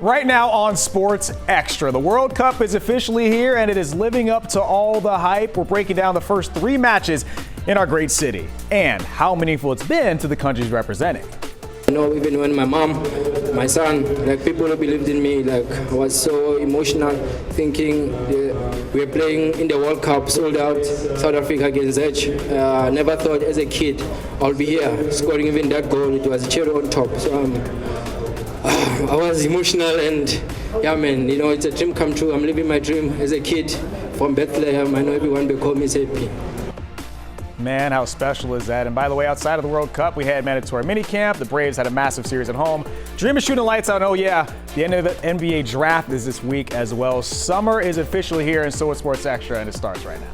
Right now on Sports Extra, the World Cup is officially here and it is living up to all the hype. We're breaking down the first 3 matches in our great city and how meaningful it's been to the countries representing. You know, even when my mom, my son, people who believed in me, I was so emotional thinking we were playing in the World Cup, sold out, South Africa against Edge. Never thought as a kid I'll be here, scoring even that goal. It was a cherry on top. So I was emotional and yeah, man, you know, it's a dream come true. I'm living my dream as a kid from Bethlehem. I know everyone back home is happy. Man, how special is that? And by the way, outside of the World Cup, we had mandatory minicamp. The Braves had a massive series at home. Dream of shooting lights out. Oh yeah, the end of the NBA draft is this week as well. Summer is officially here, and so is Sports Extra, and it starts right now.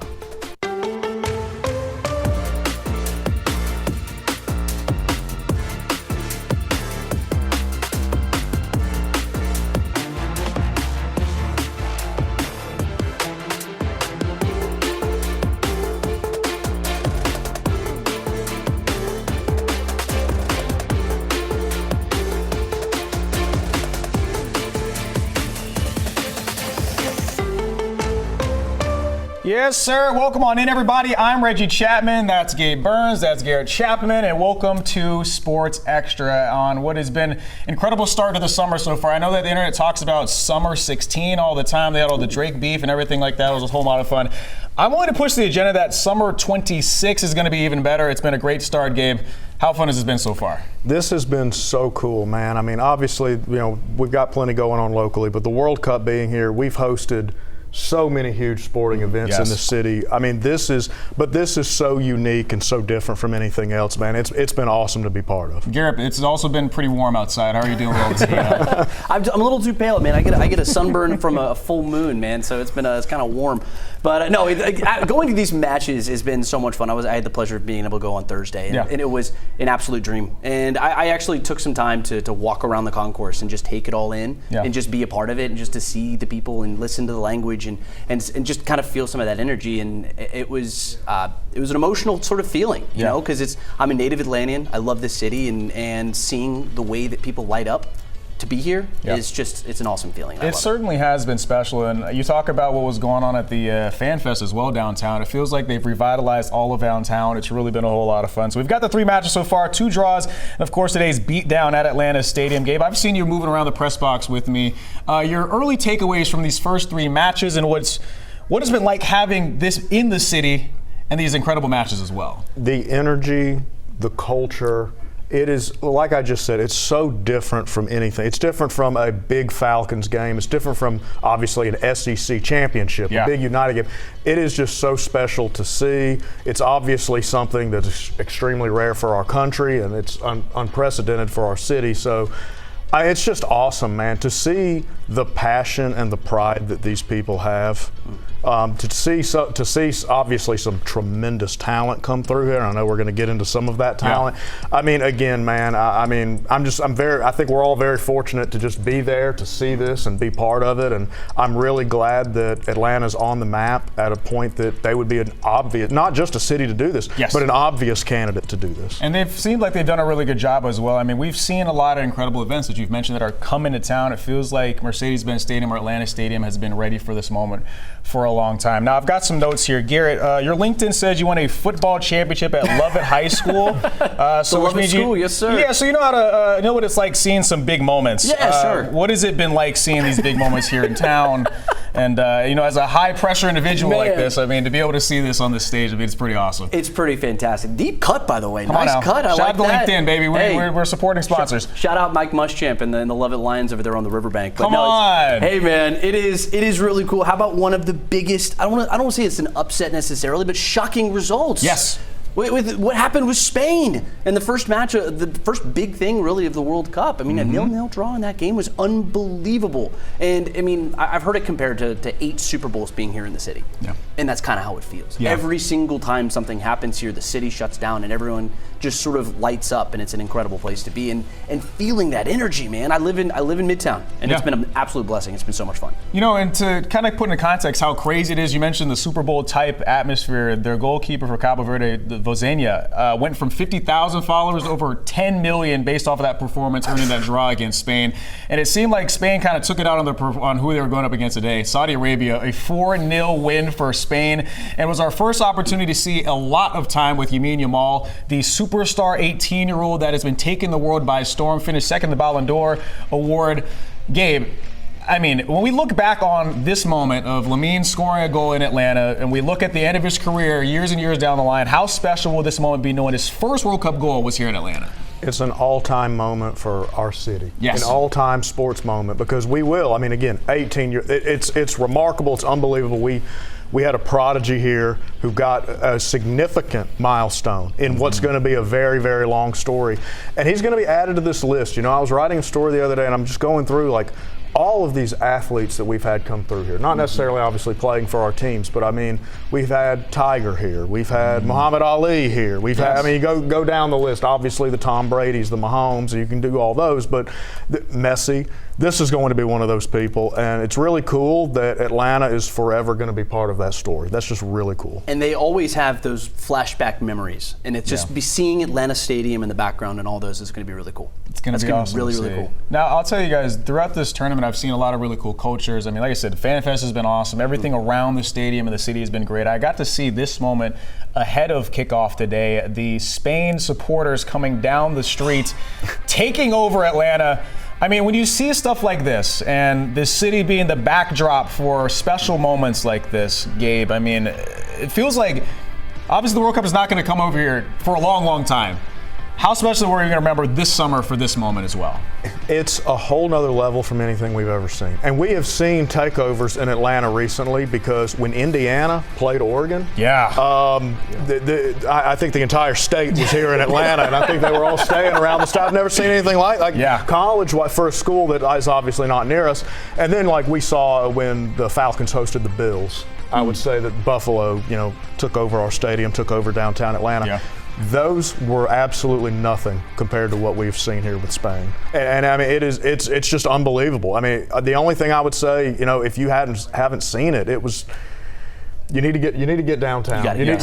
Yes, sir. Welcome on in, everybody. I'm Reggie Chatman. That's Gabe Burns. That's Garrett Chapman. And welcome to Sports Extra on what has been an incredible start to the summer so far. I know that the internet talks about Summer 16 all the time. They had all the Drake beef and everything like that. It was a whole lot of fun. I'm willing to push the agenda that Summer 26 is going to be even better. It's been a great start, Gabe. How fun has this been so far? This has been so cool, man. I mean, obviously, you know, we've got plenty going on locally, but the World Cup being here, we've hosted so many huge sporting events in the city. I mean, this is so unique and so different from anything else, man. It's been awesome to be part of. Garrett, it's also been pretty warm outside. How are you doing? I'm a little too pale, man. I get a sunburn from a full moon, man. So it's kind of warm. But no, going to these matches has been so much fun. I had the pleasure of being able to go on Thursday, and it was an absolute dream. And I actually took some time to walk around the concourse and just take it all in and just be a part of it and just to see the people and listen to the language and just kind of feel some of that energy. And it was an emotional sort of feeling, you know, because I'm a native Atlantean. I love this city, and seeing the way that people light up to be here is just, it's an awesome feeling. It certainly has been special. And you talk about what was going on at the Fan Fest as well downtown. It feels like they've revitalized all of downtown. It's really been a whole lot of fun. So we've got the 3 matches so far, 2 draws, and of course today's beatdown at Atlanta Stadium. Gabe, I've seen you moving around the press box with me. Your early takeaways from these first 3 matches and what has been like having this in the city and these incredible matches as well? The energy, the culture. It is, like I just said, it's so different from anything. It's different from a big Falcons game. It's different from, obviously, an SEC championship, a big United game. It is just so special to see. It's obviously something that's extremely rare for our country, and it's unprecedented for our city. So it's just awesome, man, to see the passion and the pride that these people have. To see obviously some tremendous talent come through here. I know we're going to get into some of that talent. I mean, again, man, I think we're all very fortunate to just be there to see this and be part of it. And I'm really glad that Atlanta's on the map at a point that they would be an obvious, not just a city to do this, but an obvious candidate to do this. And they've seemed like they've done a really good job as well. I mean, we've seen a lot of incredible events that you've mentioned that are coming to town. It feels like Mercedes-Benz Stadium or Atlanta Stadium has been ready for this moment for a long time. Now, I've got some notes here. Garrett, your LinkedIn says you won a football championship at Lovett High School. So Lovett School, yes, sir. Yeah, so you know how to know what it's like seeing some big moments. Yeah, sure. What has it been like seeing these big moments here in town? And, you know, as a high-pressure individual like this, I mean, to be able to see this on this stage, I mean, it's pretty awesome. It's pretty fantastic. Deep cut, by the way. Come nice on cut. Shout out to LinkedIn, baby. We're supporting sponsors. Shout out Mike Muschamp and the Lovett Lions over there on the riverbank. Come on. Hey, man, it is really cool. How about one of the biggest, I don't want to say it's an upset necessarily, but shocking results. Yes. With what happened with Spain in the first match, the first big thing really of the World Cup. I mean, a 0-0 draw in that game was unbelievable. And I mean, I've heard it compared to 8 Super Bowls being here in the city. Yeah. And that's kind of how it feels. Yeah. Every single time something happens here, the city shuts down and everyone just sort of lights up, and it's an incredible place to be. And feeling that energy, man. I live in Midtown, and it's been an absolute blessing. It's been so much fun. You know, and to kind of put into context how crazy it is, you mentioned the Super Bowl type atmosphere. Their goalkeeper for Cabo Verde, Vozenia, went from 50,000 followers to over 10 million based off of that performance, earning that draw against Spain. And it seemed like Spain kind of took it out on who they were going up against today. Saudi Arabia, a 4-0 win for Spain. And it was our first opportunity to see a lot of time with Lamine Yamal, the superstar 18-year-old that has been taking the world by storm, finished second in the Ballon d'Or award. Gabe, I mean, when we look back on this moment of Lamine scoring a goal in Atlanta, and we look at the end of his career, years and years down the line, how special will this moment be knowing his first World Cup goal was here in Atlanta? It's an all-time moment for our city. Yes. An all-time sports moment, because we will. I mean, again, 18 years. It's remarkable. It's unbelievable. We had a prodigy here who got a significant milestone in what's going to be a very, very long story. And he's going to be added to this list. You know, I was writing a story the other day, and I'm just going through, like, all of these athletes that we've had come through here, not necessarily obviously playing for our teams, but I mean, we've had Tiger here, we've had Muhammad Ali here, we've had, I mean, you go down the list, obviously the Tom Brady's, the Mahomes, you can do all those, but Messi, this is going to be one of those people, and it's really cool that Atlanta is forever going to be part of that story. That's just really cool. And they always have those flashback memories, and it's just be seeing Atlanta Stadium in the background and all those is going to be really cool. It's going to be awesome. Really, to really see. cool. Now, I'll tell you guys, throughout this tournament, I've seen a lot of really cool cultures. I mean, like I said, the Fan Fest has been awesome. Everything around the stadium and the city has been great. I got to see this moment ahead of kickoff today. The Spain supporters coming down the streets, taking over Atlanta. I mean, when you see stuff like this and the city being the backdrop for special moments like this, Gabe, I mean, it feels like obviously the World Cup is not going to come over here for a long, long time. How special were you going to remember this summer for this moment as well? It's a whole nother level from anything we've ever seen. And we have seen takeovers in Atlanta recently because when Indiana played Oregon, I think the entire state was here in Atlanta, and I think they were all staying around the state. I've never seen anything like college for a school that is obviously not near us. And then like we saw when the Falcons hosted the Bills, I would say that Buffalo, took over our stadium, took over downtown Atlanta. Yeah. Those were absolutely nothing compared to what we've seen here with Spain. And I mean, it's just unbelievable. I mean, the only thing I would say, if you haven't seen it, it was you need to get downtown. You need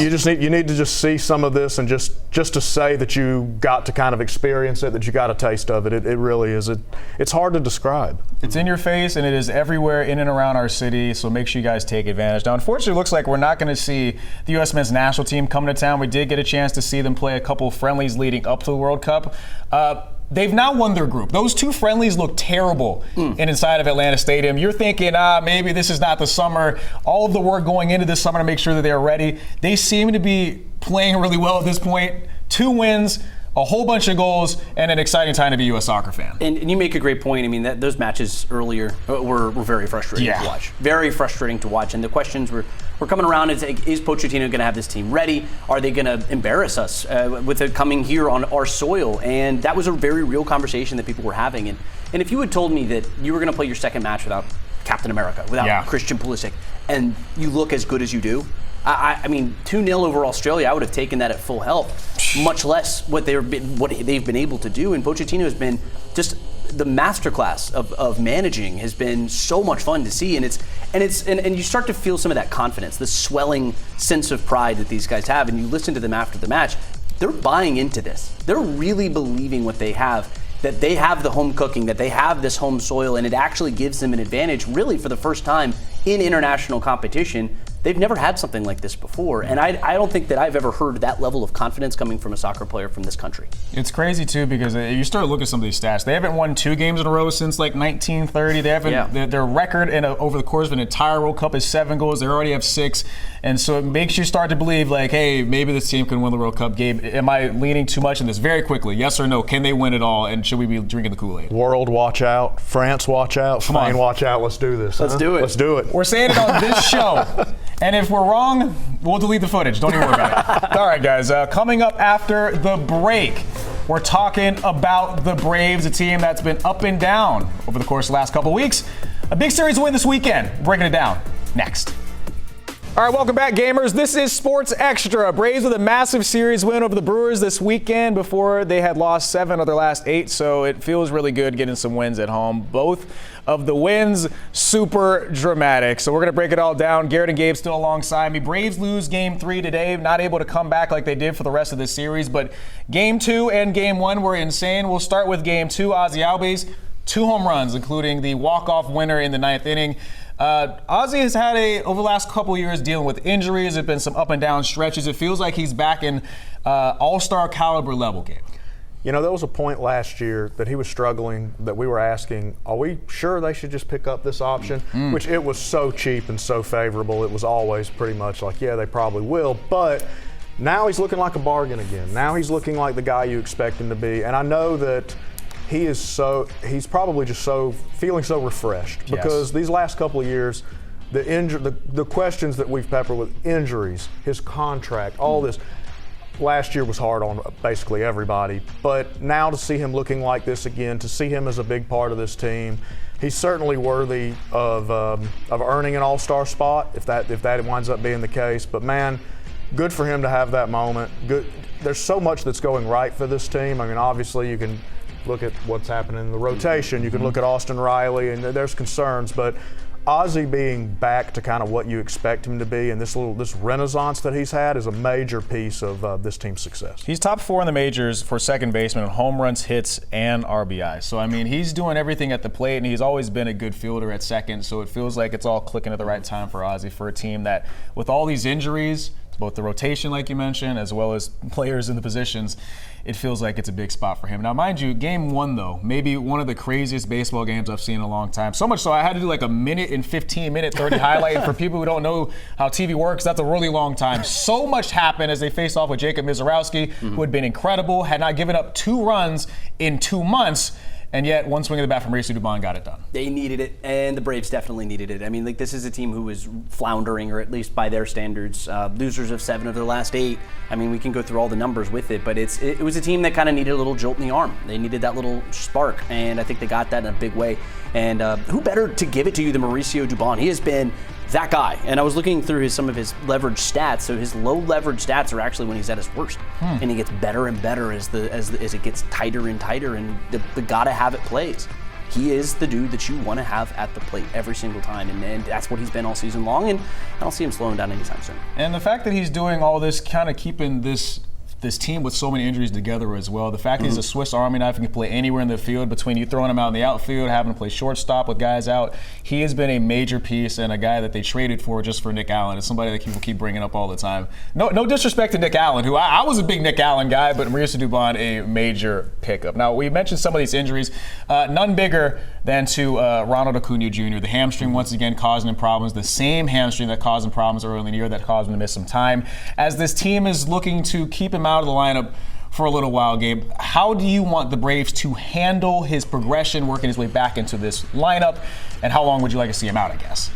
to just see some of this, and just to say that you got to kind of experience it, that you got a taste of it. It really is. It's hard to describe. It's in your face, and it is everywhere in and around our city, so make sure you guys take advantage. Now, unfortunately, it looks like we're not going to see the U.S. men's national team come to town. We did get a chance to see them play a couple of friendlies leading up to the World Cup. They've now won their group. Those two friendlies look terrible inside of Atlanta Stadium. You're thinking, maybe this is not the summer. All of the work going into this summer to make sure that they're ready. They seem to be playing really well at this point. 2 wins, a whole bunch of goals, and an exciting time to be a U.S. soccer fan. And you make a great point. I mean, those matches earlier were very frustrating to watch. Very frustrating to watch. And the questions were coming around. Is Pochettino going to have this team ready? Are they going to embarrass us with it coming here on our soil? And that was a very real conversation that people were having. And if you had told me that you were going to play your second match without Captain America, without Christian Pulisic, and you look as good as you do, I mean, 2-0 over Australia, I would have taken that at full health, much less what they've been able to do. And Pochettino has been just the masterclass of managing has been so much fun to see, and you start to feel some of that confidence, the swelling sense of pride that these guys have. And you listen to them after the match, they're buying into this. They're really believing what they have, that they have the home cooking, that they have this home soil, and it actually gives them an advantage, really for the first time in international competition. They've never had something like this before, and I don't think that I've ever heard that level of confidence coming from a soccer player from this country. It's crazy, too, because you start looking at some of these stats. They haven't won 2 games in a row since, 1930. They haven't. Their record over the course of an entire World Cup is 7 goals. They already have 6, and so it makes you start to believe, hey, maybe this team can win the World Cup. Gabe, am I leaning too much in this? Very quickly, yes or no, can they win it all, and should we be drinking the Kool-Aid? World, watch out. France, watch out. Spain, watch out. Let's do this. Let's do it. Let's do it. We're saying it on this show, and if we're wrong, we'll delete the footage. Don't even worry about it. All right, guys. Coming up after the break, we're talking about the Braves, a team that's been up and down over the course of the last couple of weeks. A big series win this weekend. Breaking it down next. All right, welcome back, gamers. This is Sports Extra. Braves with a massive series win over the Brewers this weekend before they had lost 7 of their last 8, so it feels really good getting some wins at home. Both of the wins, super dramatic. So we're going to break it all down. Garrett and Gabe still alongside me. Braves lose Game 3 today, not able to come back like they did for the rest of the series, but Game 2 and Game 1 were insane. We'll start with Game 2. Ozzie Albies, 2 home runs, including the walk-off winner in the 9th inning. Ozzie has had over the last couple of years dealing with injuries. There's been some up and down stretches. It feels like he's back in all-star caliber level game. You know, there was a point last year that he was struggling that we were asking, are we sure they should just pick up this option? Which it was so cheap and so favorable. It was always pretty much like, yeah, they probably will. But now he's looking like a bargain again. Now he's looking like the guy you expect him to be. And I know that he's probably just feeling so refreshed because these last couple of years, the questions that we've peppered with injuries, his contract, all this, last year was hard on basically everybody. But now to see him looking like this again, to see him as a big part of this team, he's certainly worthy of earning an all-star spot if that winds up being the case. But man, good for him to have that moment. Good. There's so much that's going right for this team. I mean, obviously you can look at what's happening in the rotation. You can look at Austin Riley, and there's concerns. But Ozzie being back to kind of what you expect him to be, and this renaissance that he's had is a major piece of this team's success. He's top 4 in the majors for second baseman in home runs, hits, and RBI. So, I mean, he's doing everything at the plate, and he's always been a good fielder at second. So it feels like it's all clicking at the right time for Ozzie, for a team that, with all these injuries, both the rotation, like you mentioned, as well as players in the positions, it feels like it's a big spot for him. Now, mind you, Game 1, though, maybe one of the craziest baseball games I've seen in a long time. So much so I had to do like a minute and 15, minute 30 highlight. And for people who don't know how TV works, that's a really long time. So much happened as they faced off with Jacob Misiorowski, who had been incredible, had not given up 2 runs in 2 months. And yet, one swing of the bat from Reggie Chatman got it done. They needed it, and the Braves definitely needed it. I mean, like, this is a team who was floundering, or at least by their standards, losers of 7 of their last 8. I mean, we can go through all the numbers with it, but it was a team that kind of needed a little jolt in the arm. They needed that little spark, and I think they got that in a big way. And who better to give it to you than Mauricio Dubon? He has been that guy. And I was looking through some of his leverage stats. So his low leverage stats are actually when he's at his worst, and he gets better and better as it gets tighter and tighter, and the gotta have it plays. He is the dude that you want to have at the plate every single time, and that's what he's been all season long. And I don't see him slowing down anytime soon. And the fact that he's doing all this, kind of keeping this team with so many injuries together as well. The fact that he's a Swiss Army knife and can play anywhere in the field, between you throwing him out in the outfield, having to play shortstop with guys out, he has been a major piece and a guy that they traded for just for Nick Allen. It's somebody that people keep bringing up all the time. No disrespect to Nick Allen, who I was a big Nick Allen guy, but Mauricio Dubon, a major pickup. Now, we mentioned some of these injuries, none bigger than to Ronald Acuna Jr. The hamstring once again causing him problems, the same hamstring that caused him problems early in the year that caused him to miss some time. As this team is looking to keep him out of the lineup for a little while, Gabe, how do you want the Braves to handle his progression, working his way back into this lineup, and how long would you like to see him out, I guess?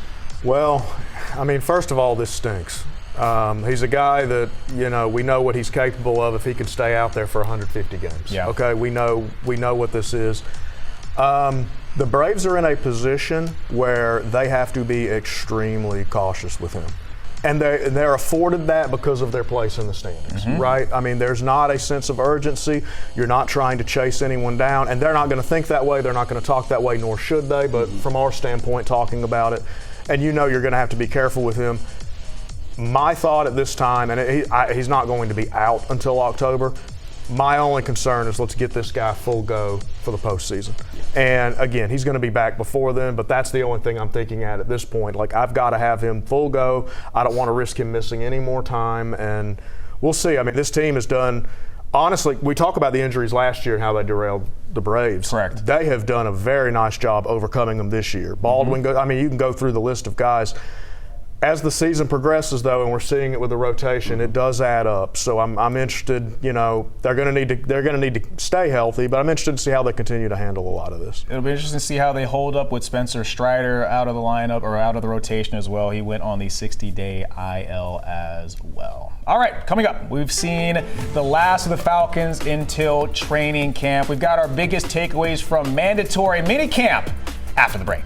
Well, I mean, first of all, this stinks. He's a guy that, we know what he's capable of if he can stay out there for 150 games. Yeah. Okay, we know what this is. The Braves are in a position where they have to be extremely cautious with him. And they're afforded that because of their place in the standings, right? I mean, there's not a sense of urgency. You're not trying to chase anyone down, and they're not going to think that way. They're not going to talk that way, nor should they. But from our standpoint, talking about it, and you're going to have to be careful with him. My thought at this time, and he's not going to be out until October. My only concern is let's get this guy full go for the postseason. And again, he's going to be back before then, but that's the only thing I'm thinking at this point. Like, I've got to have him full go. I don't want to risk him missing any more time, and we'll see. I mean, this team has done, honestly, we talk about the injuries last year and how they derailed the Braves. Correct. They have done a very nice job overcoming them this year. Baldwin, you can go through the list of guys. As the season progresses, though, and we're seeing it with the rotation, it does add up. So I'm interested. They're going to need to stay healthy, but I'm interested to see how they continue to handle a lot of this. It'll be interesting to see how they hold up with Spencer Strider out of the lineup or out of the rotation as well. He went on the 60-day IL as well. All right, coming up, we've seen the last of the Falcons until training camp. We've got our biggest takeaways from mandatory minicamp after the break.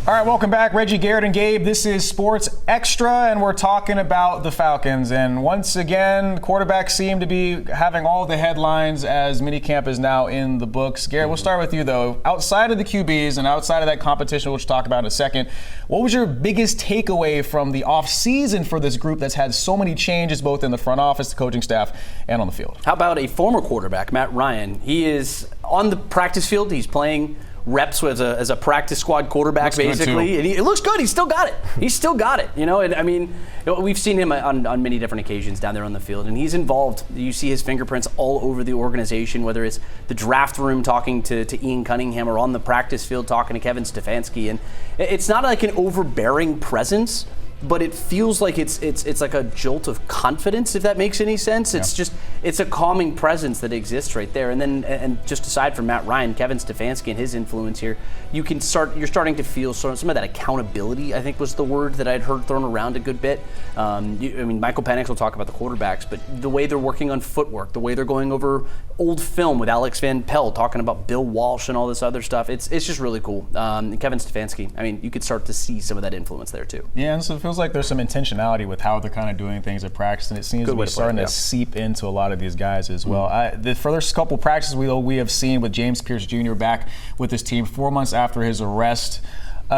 All right, welcome back. Reggie, Garrett, and Gabe. This is Sports Extra, and we're talking about the Falcons. And once again, quarterbacks seem to be having all the headlines as minicamp is now in the books. Garrett, we'll start with you, though. Outside of the QBs and outside of that competition, which we'll talk about in a second, what was your biggest takeaway from the offseason for this group that's had so many changes both in the front office, the coaching staff, and on the field? How about a former quarterback, Matt Ryan? He is on the practice field. He's playing reps as a practice squad quarterback, basically. And it looks good. He's still got it. He's still got it. And I mean, we've seen him on many different occasions down there on the field, and he's involved. You see his fingerprints all over the organization, whether it's the draft room talking to Ian Cunningham or on the practice field talking to Kevin Stefanski. And it's not like an overbearing presence, but it feels like it's like a jolt of confidence, if that makes any sense. Yeah. It's a calming presence that exists right there. And just aside from Matt Ryan, Kevin Stefanski and his influence here, you're starting to feel some of that accountability, I think was the word that I'd heard thrown around a good bit. Michael Penix will talk about the quarterbacks, but the way they're working on footwork, the way they're going over old film with Alex Van Pelt, talking about Bill Walsh and all this other stuff, it's just really cool. And Kevin Stefanski, you could start to see some of that influence there too. Yeah, and so it feels like there's some intentionality with how they're kind of doing things at practice, and it seems to be starting to seep into a lot of these guys as well. The first couple practices we have seen with James Pierce Jr. back with his team 4 months after his arrest.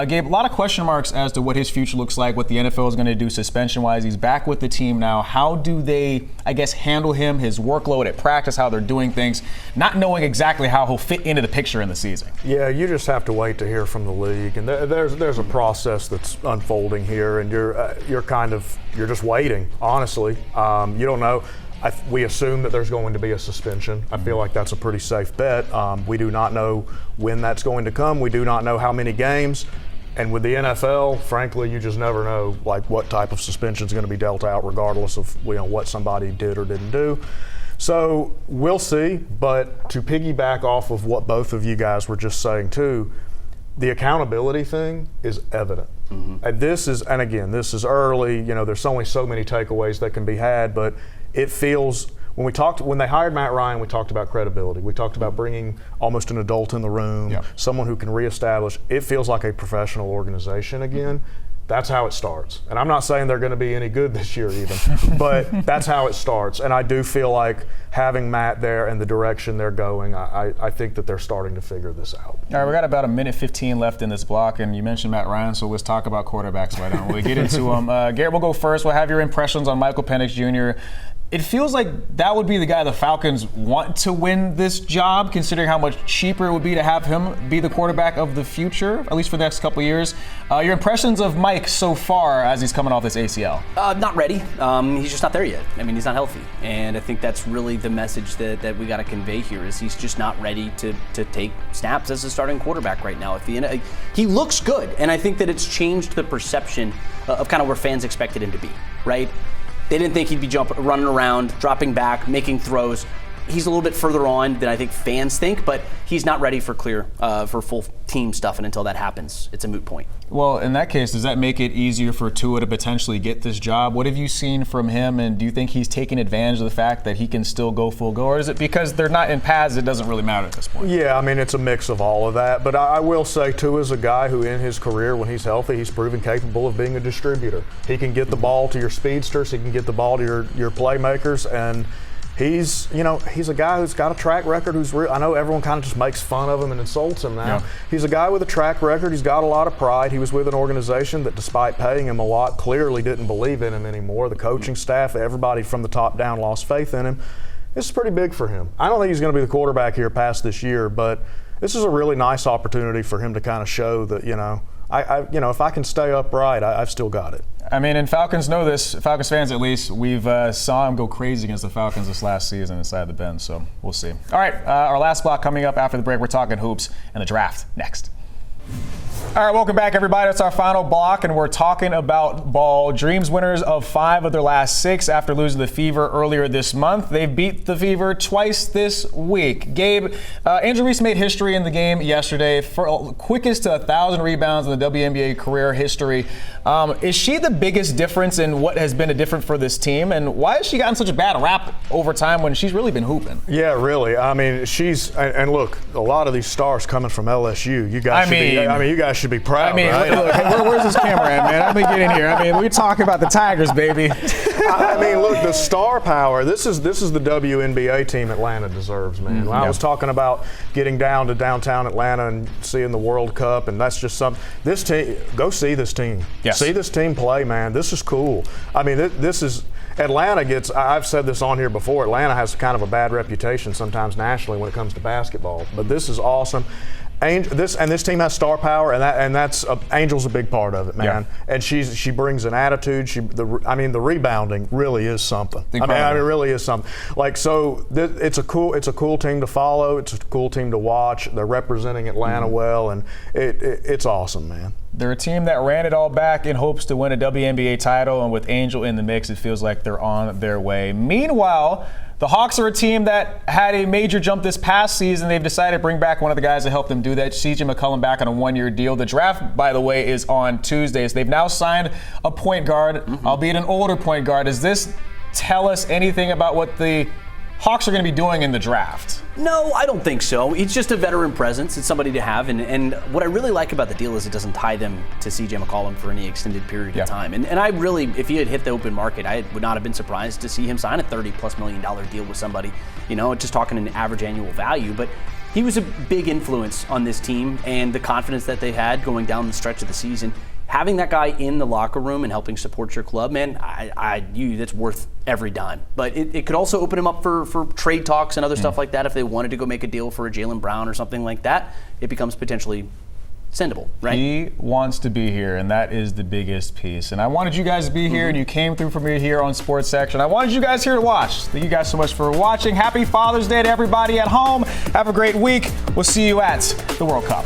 Gabe, a lot of question marks as to what his future looks like, what the NFL is going to do suspension-wise. He's back with the team now. How do they, handle him, his workload at practice, how they're doing things, not knowing exactly how he'll fit into the picture in the season? Yeah, you just have to wait to hear from the league. And there's a process that's unfolding here, and you're just waiting, honestly. You don't know. We assume that there's going to be a suspension. I feel like that's a pretty safe bet. We do not know when that's going to come. We do not know how many games. And with the NFL, frankly, you just never know what type of suspension is going to be dealt out, regardless of what somebody did or didn't do. So we'll see. But to piggyback off of what both of you guys were just saying too, the accountability thing is evident. Mm-hmm. And this is early. There's only so many takeaways that can be had, but it feels, when they hired Matt Ryan, we talked about credibility. We talked about bringing almost an adult in the room, someone who can reestablish. It feels like a professional organization again. That's how it starts. And I'm not saying they're going to be any good this year even, but that's how it starts. And I do feel like having Matt there and the direction they're going, I think that they're starting to figure this out. All right, we got about 1:15 left in this block, and you mentioned Matt Ryan, so let's talk about quarterbacks right now. We'll get into them. Garrett, we'll go first. We'll have your impressions on Michael Penix Jr. It feels like that would be the guy the Falcons want to win this job, considering how much cheaper it would be to have him be the quarterback of the future, at least for the next couple of years. Your impressions of Mike so far as he's coming off this ACL? Not ready. He's just not there yet. He's not healthy. And I think that's really the message that we got to convey here is he's just not ready to take snaps as a starting quarterback right now. He looks good, and I think that it's changed the perception of kind of where fans expected him to be, right? They didn't think he'd be running around, dropping back, making throws. He's a little bit further on than I think fans think, but he's not ready for full team stuff, and until that happens, it's a moot point. Well, in that case, does that make it easier for Tua to potentially get this job? What have you seen from him, and do you think he's taking advantage of the fact that he can still go full go, or is it because they're not in paths, it doesn't really matter at this point? Yeah, it's a mix of all of that, but I will say Tua's a guy who in his career, when he's healthy, he's proven capable of being a distributor. He can get the ball to your speedsters, he can get the ball to your playmakers, and he's a guy who's got a track record. I know everyone kind of just makes fun of him and insults him now. Yeah. He's a guy with a track record. He's got a lot of pride. He was with an organization that, despite paying him a lot, clearly didn't believe in him anymore. The coaching staff, everybody from the top down lost faith in him. This is pretty big for him. I don't think he's going to be the quarterback here past this year, but this is a really nice opportunity for him to kind of show that, if I can stay upright, I've still got it. And Falcons know this. Falcons fans, at least, we've saw him go crazy against the Falcons this last season inside the Bend, so we'll see. All right, our last block coming up after the break. We're talking hoops and the draft next. All right, welcome back, everybody. It's our final block, and we're talking about ball. Dreams winners of 5 of their last 6 after losing the Fever earlier this month. They've beat the Fever twice this week. Gabe, Angel Reese made history in the game yesterday, for quickest to 1,000 rebounds in the WNBA career history. Is she the biggest difference in what has been a difference for this team, and why has she gotten such a bad rap over time when she's really been hooping? Yeah, really. She's and look, a lot of these stars coming from LSU. You guys should be proud. I mean, right? look, where's this camera at, man? Let me get in here. I mean, we're talking about the Tigers, baby. I mean, look, the star power. This is the WNBA team Atlanta deserves, man. I was talking about getting down to downtown Atlanta and seeing the World Cup, and that's just something. This team, go see this team. Yes. See this team play, man. This is cool. I mean, this is. Atlanta gets, I've said this on here before, Atlanta has kind of a bad reputation sometimes nationally when it comes to basketball. But this is awesome. This team has star power, and that's Angel's a big part of it, man. Yeah. And she brings an attitude. The rebounding really is something. I mean, it really is something. Like, so it's a cool team to follow. It's a cool team to watch. They're representing Atlanta well, and it's awesome, man. They're a team that ran it all back in hopes to win a WNBA title, and with Angel in the mix, it feels like they're on their way. Meanwhile, the Hawks are a team that had a major jump this past season. They've decided to bring back one of the guys that helped them do that, CJ McCollum, back on a one-year deal. The draft, by the way, is on Tuesdays. They've now signed a point guard, albeit an older point guard. Does this tell us anything about what the Hawks are going to be doing in the draft? No, I don't think so. He's just a veteran presence. It's somebody to have. And what I really like about the deal is it doesn't tie them to CJ McCollum for any extended period of time. And I really, if he had hit the open market, I would not have been surprised to see him sign a $30+ million deal with somebody, just talking an average annual value. But he was a big influence on this team and the confidence that they had going down the stretch of the season. Having that guy in the locker room and helping support your club, man, that's worth every dime. But it could also open him up for trade talks and other stuff like that. If they wanted to go make a deal for a Jaylen Brown or something like that, it becomes potentially sendable, right? He wants to be here, and that is the biggest piece. And I wanted you guys to be here, and you came through for me here on Sports Section. I wanted you guys here to watch. Thank you guys so much for watching. Happy Father's Day to everybody at home. Have a great week. We'll see you at the World Cup.